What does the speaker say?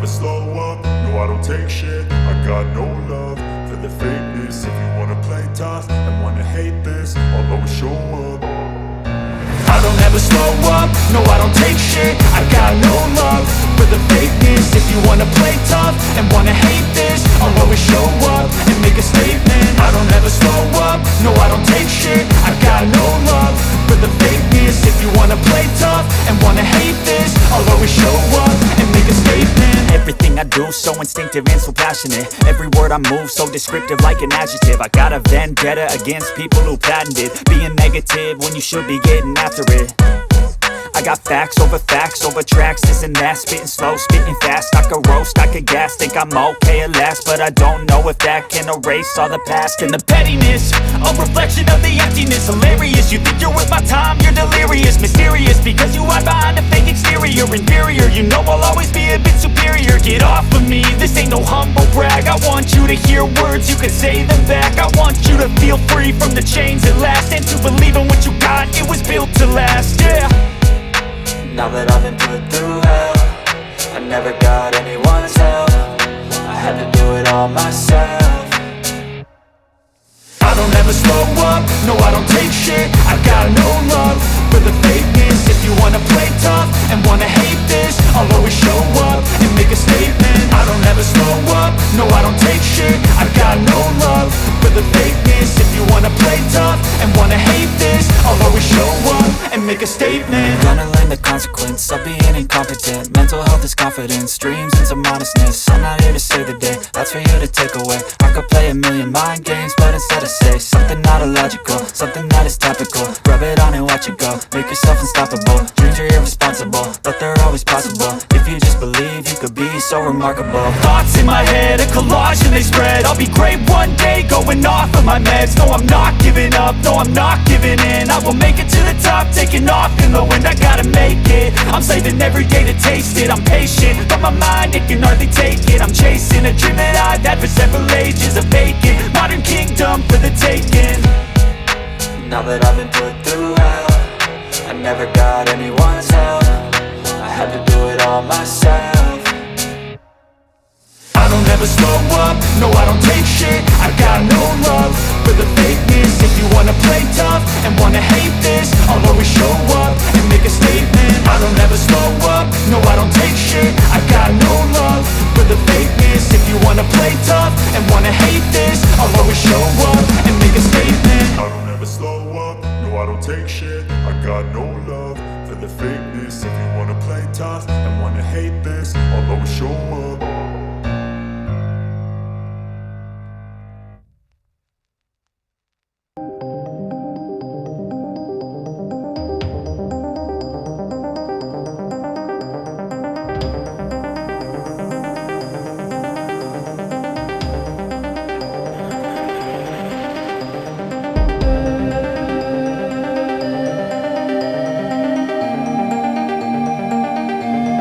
slow up, no I don't take shit. I got no love for the fakeness. If you wanna play tough and wanna hate this, I'll always show up. I don't ever slow up, no I don't take shit. I got no love for the fakeness. If you wanna play tough and wanna hate this, I'll always show up and make a statement. I don't ever slow up, no I don't take shit. I got no love for the fakeness. If you wanna play tough and wanna hate this, I'll always show up and make a statement. Everything I do so instinctive and so passionate. Every word I move so descriptive like an adjective. I got a vendetta against people who patented being negative when you should be getting after it. I got facts over tracks, this and that. Spitting slow, spitting fast, I could roast, I could gas. Think I'm okay at last, but I don't know if that can erase all the past. And the pettiness, a reflection of the emptiness. Hilarious, you think you're worth my time, you're delirious. Mysterious, because you hide behind a fake exterior. Inferior, you know I'll always be a bit superior. Get off of me, this ain't no humble brag. I want you to hear words, you can say them back. I want you to feel free from the chains at last, and to believe in what you got, it was built to last, yeah. Now that I've been put through hell, I never got anyone's help. I had to do it all myself. I don't ever slow up, no I don't take shit. I got no love for the fakeness. If you wanna play tough and wanna hate this, I'll always show up and make a statement. I don't ever slow up, no I don't take shit. I got no love for the fakeness. If you wanna play tough and wanna hate this, I'll always show up and make a statement. Gonna learn the consequence of being incompetent. Mental health is confidence, dreams and some honestness. I'm not here to save the day, that's for you to take away. I could play a million mind games, but instead I say something not illogical, something that is topical. Rub it on and watch it go, make yourself unstoppable. Dreams are irresponsible, but they're always possible. If you just believe, you could be so remarkable. Thoughts in my head, a collage and they spread. I'll be great one day, going off of my meds. No, I'm not giving up, no, I'm not giving in. I will make it to the top, taking off in the wind. I gotta make it, I'm saving every day to taste it. I'm patient, but my mind, it can hardly take it. I'm chasing a dream that I've had for several ages. A vacant, modern kingdom for the taking. Now that I've been put through hell, I never got anyone's help. I had to do it all myself. I don't ever slow up, no I don't take shit. I got no love for the fakeness. If you wanna play tough and wanna hate this, I'll always show up and make a statement. I don't ever slow up, no I don't take shit. I got no love for the fakeness. If you wanna play tough and wanna hate